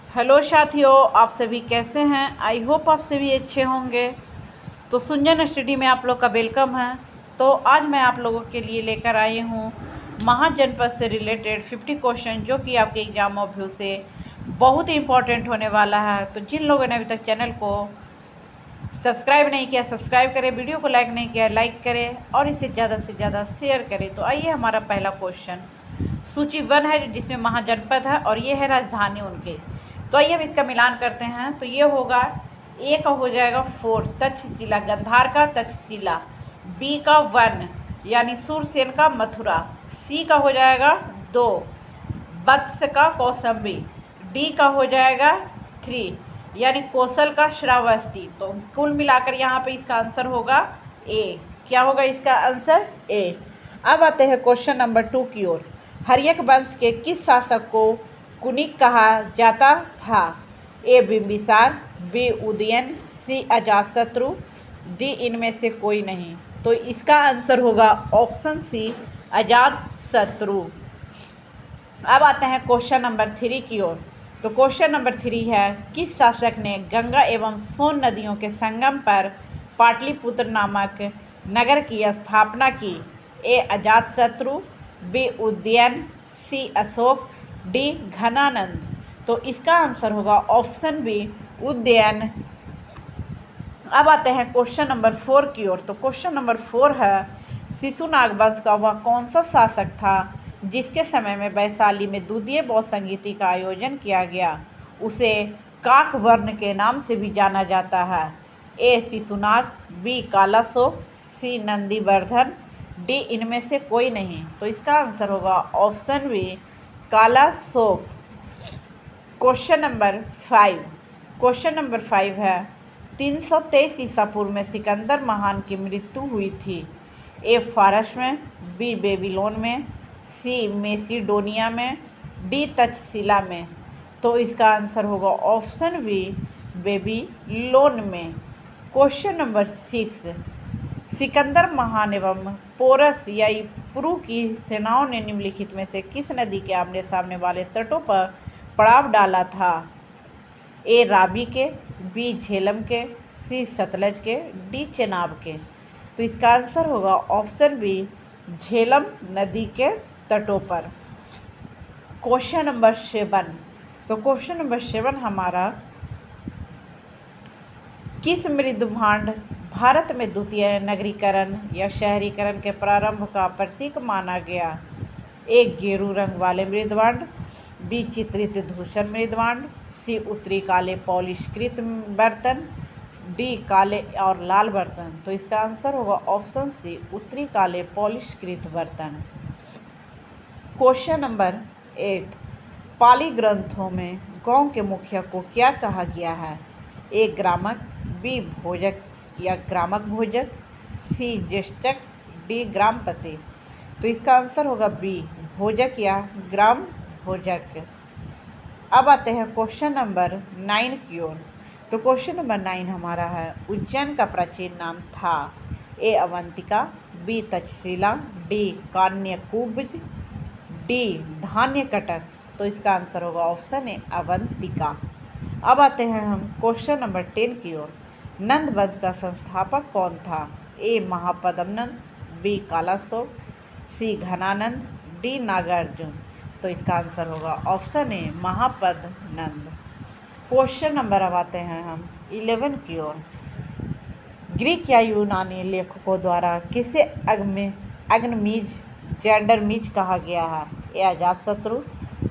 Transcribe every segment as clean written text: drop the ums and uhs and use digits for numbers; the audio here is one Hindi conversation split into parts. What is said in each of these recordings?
हेलो साथियों, आप सभी कैसे हैं। आई होप आप सभी अच्छे होंगे। तो सुंजन स्टडी में आप लोग का वेलकम है। तो आज मैं आप लोगों के लिए लेकर आई हूँ महाजनपद से रिलेटेड 50 क्वेश्चन, जो कि आपके एग्जाम ऑफ व्यू से बहुत ही इम्पोर्टेंट होने वाला है। तो जिन लोगों ने अभी तक चैनल को सब्सक्राइब नहीं किया, सब्सक्राइब करें, वीडियो को लाइक नहीं किया, लाइक करें और इसे ज़्यादा से ज़्यादा शेयर करें। तो आइए, हमारा पहला क्वेश्चन सूची 1 है, जिसमें महाजनपद है और ये है राजधानी उनके। तो आइए हम इसका मिलान करते हैं। तो ये होगा, ए का हो जाएगा 4 तक्षशिला, गंधार का तक्षशिला। बी का 1 यानी सूरसेन का मथुरा। सी का हो जाएगा 2 वत्स का कौसंबी। डी का हो जाएगा 3 यानी कौशल का श्रावस्ती। तो कुल मिलाकर यहाँ पे इसका आंसर होगा ए। क्या होगा इसका आंसर? ए। अब आते हैं क्वेश्चन नंबर 2 की ओर। हर्यक वंश के किस शासक को कुनिक कहा जाता था? ए बिंबिसार, बी उदयन, सी अजातशत्रु, डी इनमें से कोई नहीं। तो इसका आंसर होगा ऑप्शन सी, अजातशत्रु। अब आते हैं क्वेश्चन नंबर 3 की ओर। तो क्वेश्चन नंबर 3 है, किस शासक ने गंगा एवं सोन नदियों के संगम पर पाटलिपुत्र नामक नगर की स्थापना की? ए अजातशत्रु, बी उदयन, सी अशोक, डी घनानंद। तो इसका आंसर होगा ऑप्शन बी, उदयन। अब आते हैं क्वेश्चन नंबर 4 की ओर। तो क्वेश्चन नंबर 4 है, शिशुनाग वंश का वह कौन सा शासक था जिसके समय में वैशाली में द्वितीय बौद्ध संगीति का आयोजन किया गया? उसे काकवर्ण के नाम से भी जाना जाता है। A Shishunaga, B Kalashoka, C Nandivardhan, D इनमें से कोई नहीं। तो इसका आंसर होगा option B, Kalashoka. Question number 5। Question number 5 है, 323 ईसा पूर्व में सिकंदर महान की मृत्यु हुई थी। ए फारस में, बी बेबीलोन में, सी मेसिडोनिया में, डी तक्षशिला में। तो इसका आंसर होगा ऑप्शन बी, बेबीलोन में। क्वेश्चन नंबर 6, सिकंदर महान एवं पोरस या पुरु की सेनाओं ने निम्नलिखित में से किस नदी के आमने सामने वाले तटों पर पड़ाव डाला था? ए रावी के, बी झेलम के, सी सतलज के, डी चेनाब के। तो इसका आंसर होगा ऑप्शन बी, झेलम नदी के तटों पर। Question number 7। तो क्वेश्चन नंबर 7 हमारा, किस मृदभांड भारत में द्वितीय नगरीकरण या शहरीकरण के प्रारंभ का प्रतीक माना गया? एक गेरू रंग वाले मृदभांड, बी चित्रित धूसर मृदभांड, सी उत्तरी काले पॉलिशकृत बर्तन, डी काले और लाल बर्तन। तो इसका आंसर होगा ऑप्शन सी, उत्तरी काले पॉलिशकृत बर्तन। क्वेश्चन नंबर 8, पाली ग्रंथों में गांव के मुखिया को क्या कहा गया है? ए ग्रामक, बी भोजक या ग्रामक भोजक, सी ज्येष्ठक, डी ग्रामपति। तो इसका आंसर होगा बी, भोजक या ग्राम भोजक। अब आते हैं क्वेश्चन नंबर 9 की ओर। तो क्वेश्चन नंबर 9 हमारा है, उज्जैन का प्राचीन नाम था? A Avantika, B Takshashila, D Kanyakubja, D Dhanyakataka. तो इसका आंसर होगा ऑप्शन ए, अवंतिका। अब आते हैं हम क्वेश्चन नंबर 10 की ओर। नंद वंश का संस्थापक कौन था? A Mahapadma Nanda, B Kalashoka, C Ghananand, D Nagarjuna. तो इसका आंसर होगा ऑप्शन ए, महापद्म नंद। क्वेश्चन नंबर अब आते हैं हम 11 की ओर। ग्रीक या यूनानी लेखकों द्वारा किसे अग्निमीज जैंडरमीज कहा गया है? A Ajatashatru,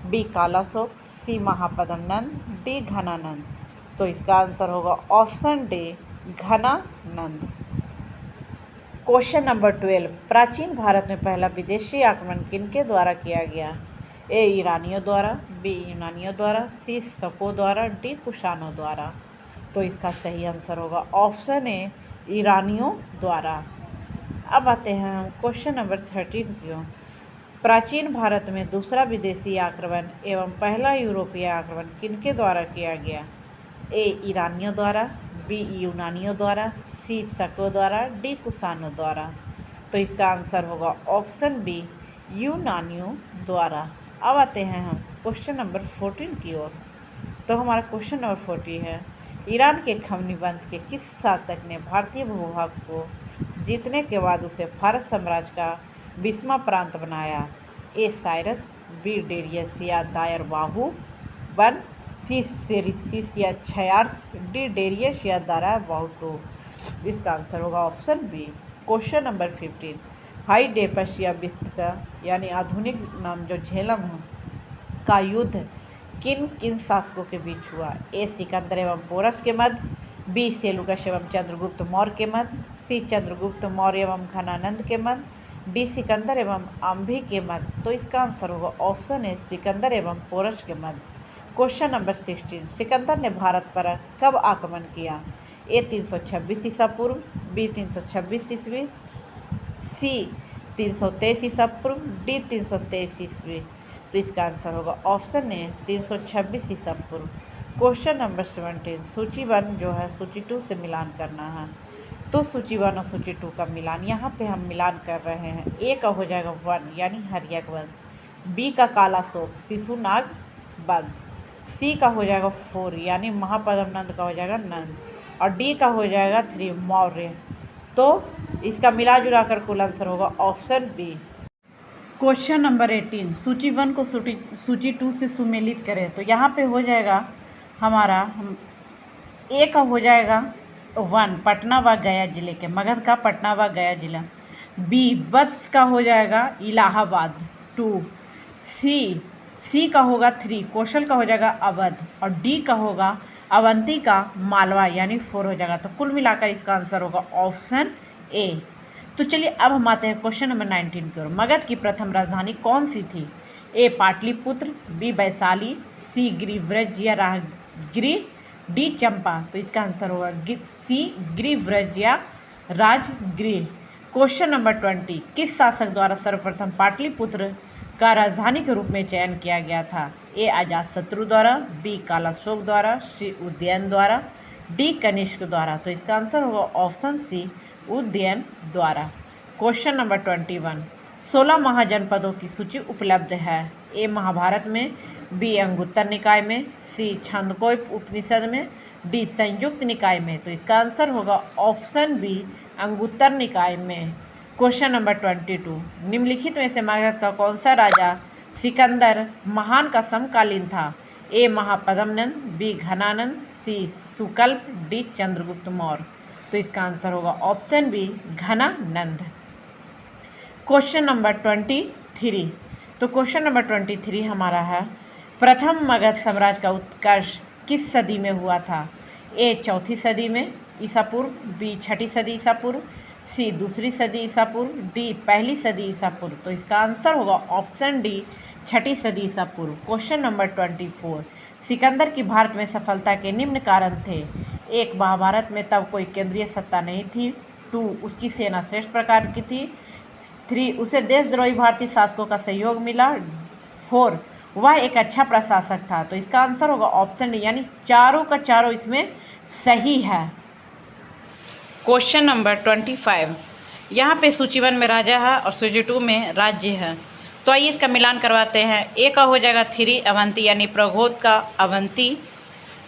B Kalashoka, C Mahapadma Nanda, D Dhanananda. तो इसका आंसर होगा option D, Dhanananda. Question number 12, प्राचीन भारत में पहला विदेशी आक्रमण किनके द्वारा किया गया? ए ईरानियों द्वारा, बी यूनानियों द्वारा, सी शकों द्वारा, डी कुषाणों द्वारा। तो इसका सही आंसर होगा ऑप्शन ए, ईरानियों द्वारा। अब आते हैं हम क्वेश्चन नंबर 13 की ओर। प्राचीन भारत में दूसरा विदेशी आक्रमण एवं पहला यूरोपीय आक्रमण किनके द्वारा किया गया? ए ईरानियों द्वारा, बी यूनानियों द्वारा, सी शकों द्वारा, डी कुषाणों द्वारा। तो इसका आंसर होगा ऑप्शन बी, यूनानियों द्वारा। अब आते हैं हम क्वेश्चन नंबर 14 की ओर। तो हमारा क्वेश्चन नंबर 40 है, ईरान के खमनीबंद के किस शासक ने भारतीय भूभाग को जीतने के बाद उसे फारस साम्राज्य का 20वां प्रांत बनाया? ए साइरस, बी डेरियस या दायर बाहू, वन सी सेरिसिस या छयार्स, डी डेरियस या दारा बाहू टू। इसका आंसर होगा ऑप्शन बी। क्वेश्चन नंबर 15, हाई डेपस या बिस्तर यानी आधुनिक नाम जो झेलम है का युद्ध किन किन शासकों के बीच हुआ? ए सिकंदर एवं पोरस के मध्य, बी सेलुकस एवं चंद्रगुप्त मौर्य के मध्य, सी चंद्रगुप्त मौर्य एवं घनानंद के मध्य, डी सिकंदर एवं आम्भी के मध्य। तो इसका आंसर होगा ऑप्शन ए सिकंदर एवं पोरस के मध्य। क्वेश्चन नंबर 16, सिकंदर ने भारत पर कब आक्रमण किया? ए 326 ईसा पूर्व, बी 326 ईस्वी, सी 323 ईसा पूर्व, डी 323 ईस्वी। तो इसका आंसर होगा ऑप्शन ए 326 ईसा पूर्व। क्वेश्चन नंबर 17, सूची 1 जो है सूची 2 से मिलान करना है। तो सूची 1 और सूची 2 का मिलान यहाँ पे हम मिलान कर रहे हैं। ए का हो जाएगा 1 यानी हर्यक वंश, बी का काला शोक शिशुनाग वंश, सी का हो जाएगा 4 यानी महापद्म नंद का हो जाएगा नंद, और डी का हो जाएगा 3 मौर्य। तो इसका मिला जुला कर कुल आंसर होगा ऑप्शन बी। क्वेश्चन नंबर 18, सूची 1 को सूची 2 से सुमेलित करें। तो यहाँ पे हो जाएगा हमारा ए का हो जाएगा 1 पटना व गया जिले के, मगध का पटना व गया जिला, बी वत्स का हो जाएगा इलाहाबाद 2, सी का होगा 3 कौशल का हो जाएगा अवध, और डी का होगा अवंती का मालवा यानी 4 हो जाएगा। तो कुल मिलाकर इसका आंसर होगा ऑप्शन ए। तो चलिए अब हम आते हैं क्वेश्चन नंबर 19 की ओर। मगध की प्रथम राजधानी कौन सी थी? ए पाटलिपुत्र, बी वैशाली, सी गिरिव्रज या राजगृह, डी चंपा। तो इसका आंसर होगा सी गिरिव्रज या राजगृह। क्वेश्चन नंबर 20, किस शासक द्वारा सर्वप्रथम पाटलिपुत्र का राजधानी के रूप में चयन किया गया था? ए अजातशत्रु द्वारा, बी कालाशोक द्वारा, सी उदयन द्वारा, डी कनिष्क द्वारा। तो इसका आंसर होगा ऑप्शन सी उदयन द्वारा। क्वेश्चन नंबर 21, 16 महाजनपदों की सूची उपलब्ध है। ए महाभारत में, बी अंगुत्तर निकाय में, सी छंदोग्य उपनिषद में, डी संयुक्त निकाय में। तो इसका आंसर होगा ऑप्शन बी अंगुत्तर निकाय में। क्वेश्चन नंबर 22, निम्नलिखित में से मगध का कौन सा राजा सिकंदर महान का समकालीन था? A Mahapadma Nanda, B Dhanananda, C Sukalpa, D Chandragupta Maurya. तो इसका आंसर होगा option B Dhanananda. Question number 23, तो क्वेश्चन नंबर 23 हमारा है, प्रथम मगध साम्राज्य का उत्कर्ष किस सदी में हुआ था? ए 4वीं सदी में ईसा पूर्व, बी 6वीं सदी ईसा पूर्व, सी 2री सदी ईसा पूर्व, डी 1ली सदी ईसा पूर्व। तो इसका आंसर होगा ऑप्शन डी 6वीं सदी ईसा पूर्व। क्वेश्चन नंबर 24, सिकंदर की भारत में सफलता के निम्न कारण थे। 1 महाभारत में तब कोई केंद्रीय सत्ता नहीं थी, 2 उसकी सेना श्रेष्ठ प्रकार की थी, 3 उसे देशद्रोही भारतीय शासकों का सहयोग मिला, 4 वह एक अच्छा प्रशासक था। तो इसका आंसर होगा ऑप्शन डी यानी चारों का चारों इसमें सही है। क्वेश्चन नंबर 25, यहाँ पे सूची 1 में राजा है और सूची 2 में राज्य है। तो आइए इसका मिलान करवाते हैं। ए का हो जाएगा 3 अवंती यानी प्रगोद का अवंती,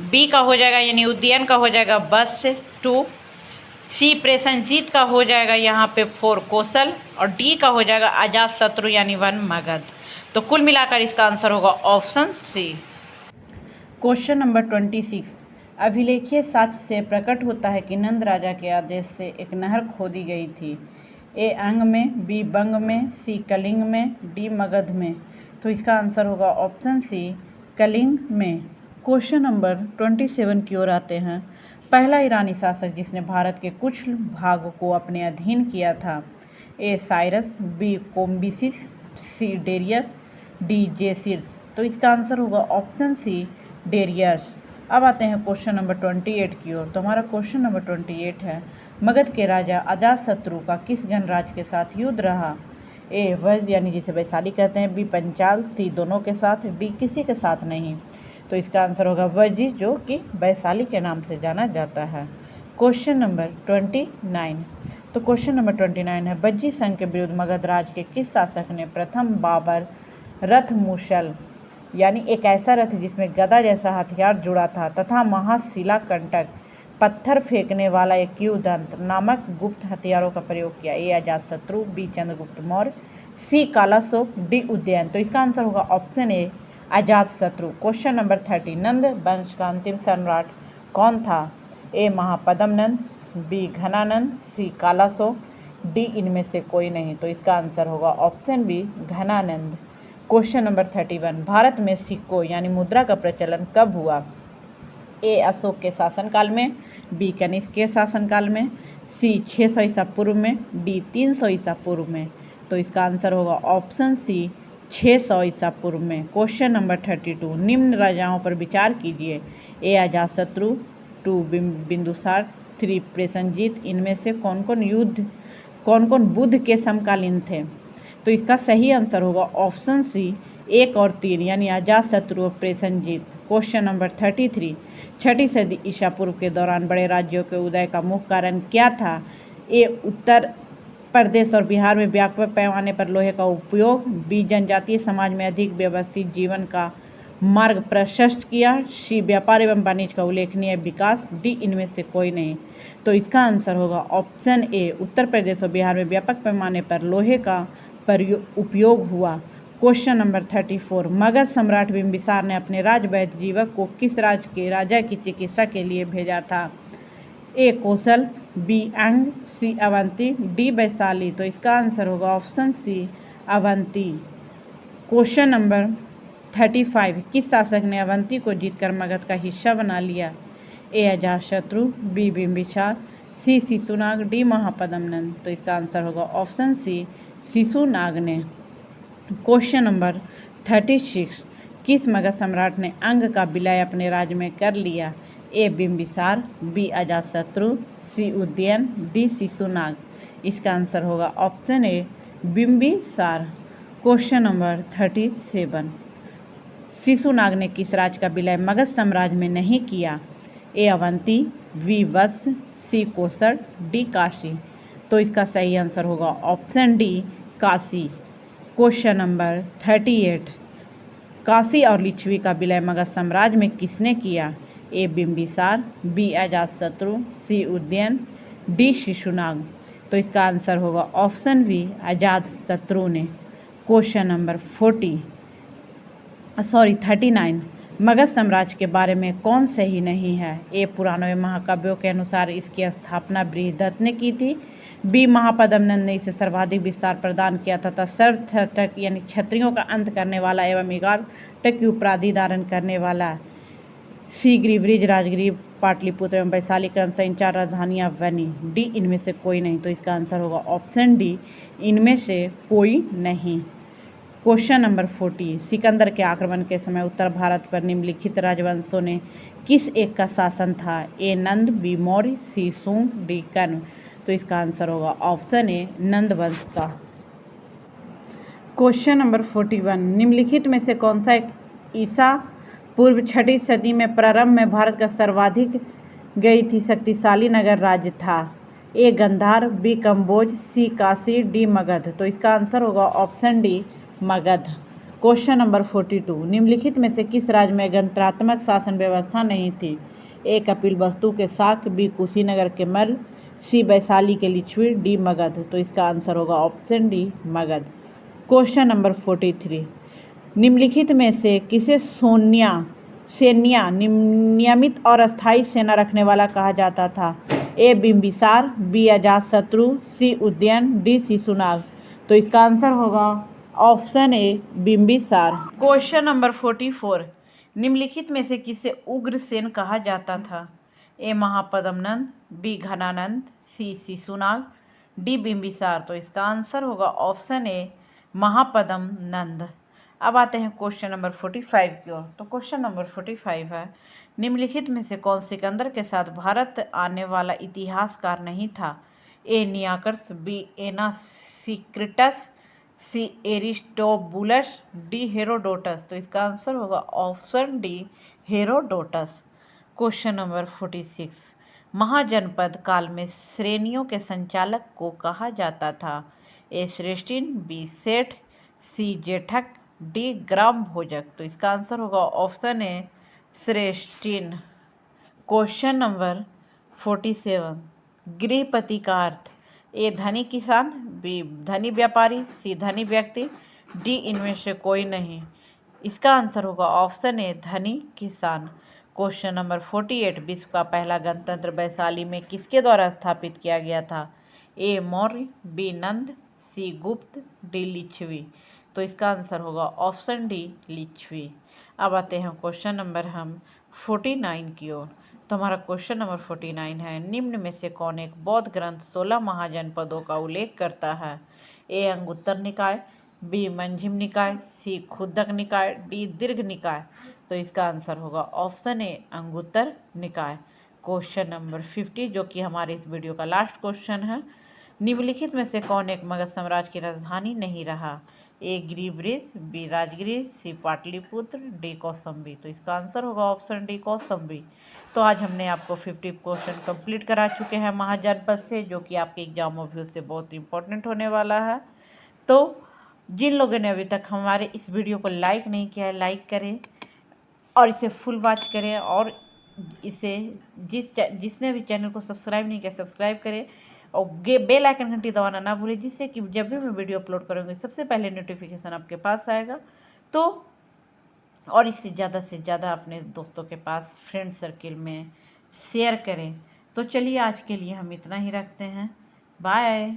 बी का हो जाएगा यानी उद्यन का हो जाएगा बस 2, सी प्रसेनजीत का हो जाएगा यहाँ पे 4 कौशल, और डी का हो जाएगा अजातशत्रु यानी 1 मगध। तो कुल मिलाकर इसका आंसर होगा ऑप्शन सी। क्वेश्चन नंबर 26, अभिलेखीय साक्ष्य से प्रकट होता है कि नंद राजा के आदेश से एक नहर खोदी गई थी। ए अंग में, बी बंग में, सी कलिंग में, डी मगध में। तो इसका आंसर होगा ऑप्शन सी कलिंग में। क्वेश्चन नंबर 27 की ओर आते हैं। पहला ईरानी शासक जिसने भारत के कुछ भागों को अपने अधीन किया था। ए साइरस, बी कोम्बिसिस, सी डेरियस, डी जेसिर्स। तो इसका आंसर होगा ऑप्शन सी डेरियस। अब आते हैं क्वेश्चन नंबर 28 की ओर। तो हमारा क्वेश्चन नंबर 28 है, मगध के राजा अजातशत्रु का किस गणराज्य के साथ युद्ध रहा? ए वज्र यानी जिसे वैशाली कहते हैं, बी पंचाल, सी दोनों के साथ, डी किसी के साथ नहीं। तो इसका आंसर होगा वज्र जो कि वैशाली के नाम से जाना जाता है। क्वेश्चन नंबर 29, तो क्वेश्चन नंबर 29 है, बज्जी संघ के विरुद्ध मगध राज के किस शासक ने प्रथम बाबर रथ मूसल यानी एक ऐसा रथ जिसमें गदा जैसा हथियार जुड़ा था तथा महाशिलाकंटक पत्थर फेंकने वाला एक युद्धयंत्र नामक गुप्त हथियारों का प्रयोग किया। A Ajatashatru, B Chandragupta Maurya, C Kalashoka, D Udayan. तो इसका आंसर होगा option A Ajatashatru. Question number 30, Nanda वंश का अंतिम सम्राट कौन था? A Mahapadma Nanda, B Dhanananda, C Kalashoka, D इनमें से कोई नहीं। तो इसका आंसर होगा option B Dhanananda. Question number 31, Bharat में सिक्कों यानी मुद्रा का प्रचलन कब हुआ? ए अशोक के शासनकाल में, बी कनिष्क के शासनकाल में, सी 600 ईसा पूर्व में, डी 300 ईसा पूर्व में। तो इसका आंसर होगा ऑप्शन सी 600 ईसा पूर्व में। क्वेश्चन नंबर 32, निम्न राजाओं पर विचार कीजिए। ए अजातशत्रु, 2 बिंदुसार, 3 प्रसेनजीत। इनमें से कौन कौन बुद्ध के समकालीन थे? तो इसका सही आंसर होगा ऑप्शन सी 1 और 3 यानी अजातशत्रु और प्रसेनजीत। क्वेश्चन नंबर 33, 6ठी सदी ईसा पूर्व के दौरान बड़े राज्यों के उदय का मुख्य कारण क्या था? ए उत्तर प्रदेश और बिहार में व्यापक पैमाने पर लोहे का उपयोग, बी जनजातीय समाज में अधिक व्यवस्थित जीवन का मार्ग प्रशस्त किया, सी व्यापार एवं वाणिज्य का उल्लेखनीय विकास, डी इनमें से कोई नहीं। तो इसका आंसर होगा ऑप्शन ए उत्तर प्रदेश और बिहार में व्यापक पैमाने पर लोहे का उपयोग हुआ। क्वेश्चन नंबर 34, मगध सम्राट बिंबिसार ने अपने राजवैद्य जीवक को किस राज्य के राजा की चिकित्सा के लिए भेजा था? ए कोसल, बी अंग, सी अवंती, डी वैशाली। तो इसका आंसर होगा option C Avanti. Question number 35, किस शासक ने अवंती को जीतकर मगध का हिस्सा बना लिया? ए अजातशत्रु, बी बिंबिसार, सी शिशुनाग, डी महापद्म नंद। तो इसका आंसर होगा ऑप्शन सी शिशुनाग ने। क्वेश्चन नंबर 36, किस मगध सम्राट ने अंग का विलय अपने राज्य में कर लिया? A Bimbisara, B Ajatashatru, C Udayan, D Shishunaga. इसका आंसर होगा option A Bimbisara. Question number 37, Shishunaga ने किस राज्य का विलय मगध साम्राज्य में नहीं किया? ए अवंती, बी वत्स, सी कोसर, डी काशी। तो इसका सही आंसर होगा option D Kashi. Question number 38, Kashi और लिच्छवी का विलय मगध साम्राज्य में किसने किया? ए Bimbisara, B Ajatashatru, C Udayan, D Shishunaga. तो इसका आंसर होगा ऑप्शन बी अजातशत्रु ने। क्वेश्चन नंबर 39, मगध साम्राज्य के बारे में कौन सही नहीं है? ए पुराणों एवं महाकाव्यों के अनुसार इसकी स्थापना बृहदत्त ने की थी, बी महापद्म नंद ने इसे सर्वाधिक विस्तार प्रदान किया तथा सर्वक्षत्रक यानी क्षत्रियों का अंत करने वाला एवं 11 की उपाधि धारण करने वाला, सी ग्रीवरिज, राजगीर, पाटलिपुत्र एवं वैशाली क्रमशः इन 4 राजधानियाँ बनी, डी इनमें से कोई नहीं। तो इसका आंसर होगा ऑप्शन डी इनमें से कोई नहीं। क्वेश्चन नंबर 40, सिकंदर के आक्रमण के समय उत्तर भारत पर निम्नलिखित राजवंशों ने किस एक का शासन था? ए नंद, बी मौर्य, सी शुंग, डी कण्व। तो इसका आंसर होगा ऑप्शन ए नंद वंश का। क्वेश्चन नंबर 41, निम्नलिखित में से कौन सा एक ईसा पूर्व 6ठी सदी में प्रारंभ में भारत का सर्वाधिक गई थी शक्तिशाली नगर राज्य था? ए गंधार, बी कम्बोज, सी काशी, डी मगध। तो इसका आंसर होगा option D Magadh. Question number 42, निम्नलिखित में से किस राज्य में गणतंत्रात्मक शासन व्यवस्था नहीं थी? ए कपिलवस्तु के शाक, बी कुशीनगर के मल्ल, सी वैशाली के लिच्छवी, डी मगध। तो इसका आंसर होगा option D Magadh. Question number 43, निम्नलिखित में से किसे सैन्या नियमित और अस्थायी सेना रखने वाला कहा जाता था? ए Bimbisara, B Ajatashatru, C Udayan, D Shishunaga. तो इसका आंसर होगा option A Bimbisara. Question number 44, निम्नलिखित में से किसे उग्रसेन कहा जाता था? A Mahapadma Nanda, B Dhanananda, C Shishunaga, D Bimbisara. तो इसका आंसर होगा ऑप्शन ए महापद्म नंद। अब आते हैं क्वेश्चन नंबर 45 की ओर। तो क्वेश्चन नंबर 45 है, निम्नलिखित में से कौन सिकंदर के साथ भारत आने वाला इतिहासकार नहीं था? ए नियाकर्स, बी एनासिक्रिटस, सी एरिस्टोबुलस, डी हेरोडोटस। तो इसका आंसर होगा option D Herodotus. Question number 46, महाजनपद काल में श्रेणियों के संचालक को कहा जाता था? ए श्रेष्ठिन, बी सेठ, सी जेठक, डी ग्राम भोजक। तो इसका आंसर होगा ऑप्शन ए श्रेष्ठिन। क्वेश्चन नंबर 47, गृहपति का अर्थ ए धनी किसान, बी धनी व्यापारी, सी धनी व्यक्ति, डी इनमें से कोई नहीं। इसका आंसर होगा ऑप्शन ए धनी किसान। क्वेश्चन नंबर 48, विश्व का पहला गणतंत्र वैशाली में किसके द्वारा स्थापित किया गया था? ए मौर्य, बी नंद, सी गुप्त, डी लिच्छवी। तो इसका आंसर होगा ऑप्शन डी लिच्छवी। अब आते हैं क्वेश्चन नंबर हम 49 की ओर। तो हमारा क्वेश्चन नंबर 49 है, निम्न में से कौन एक बौद्ध ग्रंथ 16 महाजनपदों का उल्लेख करता है? ए अंगुत्तर निकाय, बी मंजिम निकाय, सी खुद्दक निकाय, डी दीर्घ निकाय। तो इसका आंसर होगा ऑप्शन ए अंगुत्तर निकाय। क्वेश्चन नंबर 50 जो कि हमारे इस वीडियो का लास्ट क्वेश्चन है, निम्नलिखित में से कौन एक मगध साम्राज्य की राजधानी नहीं रहा? ए गिरिब्रिज, बी राजगिरी, सी पाटलिपुत्र, डी कौशाम्बी। तो इसका आंसर होगा ऑप्शन डी कौशाम्बी। तो आज हमने आपको 50 क्वेश्चन कंप्लीट करा चुके हैं महाजनपद से, जो कि आपके एग्जाम ऑब्वियस से बहुत इंपॉर्टेंट होने वाला है। तो जिन लोगों ने अभी तक हमारे इस वीडियो को लाइक नहीं किया है, लाइक करें और इसे फुल वॉच करें, और इसे जिसने भी चैनल को सब्सक्राइब नहीं किया सब्सक्राइब करें, और बेल आइकन घंटी दबाना ना भूलें, जिससे कि जब भी मैं वीडियो अपलोड करूँगी सबसे पहले नोटिफिकेशन आपके पास आएगा। तो और इसे ज़्यादा से ज़्यादा अपने दोस्तों के पास, फ्रेंड सर्किल में शेयर करें। तो चलिए आज के लिए हम इतना ही रखते हैं। बाय।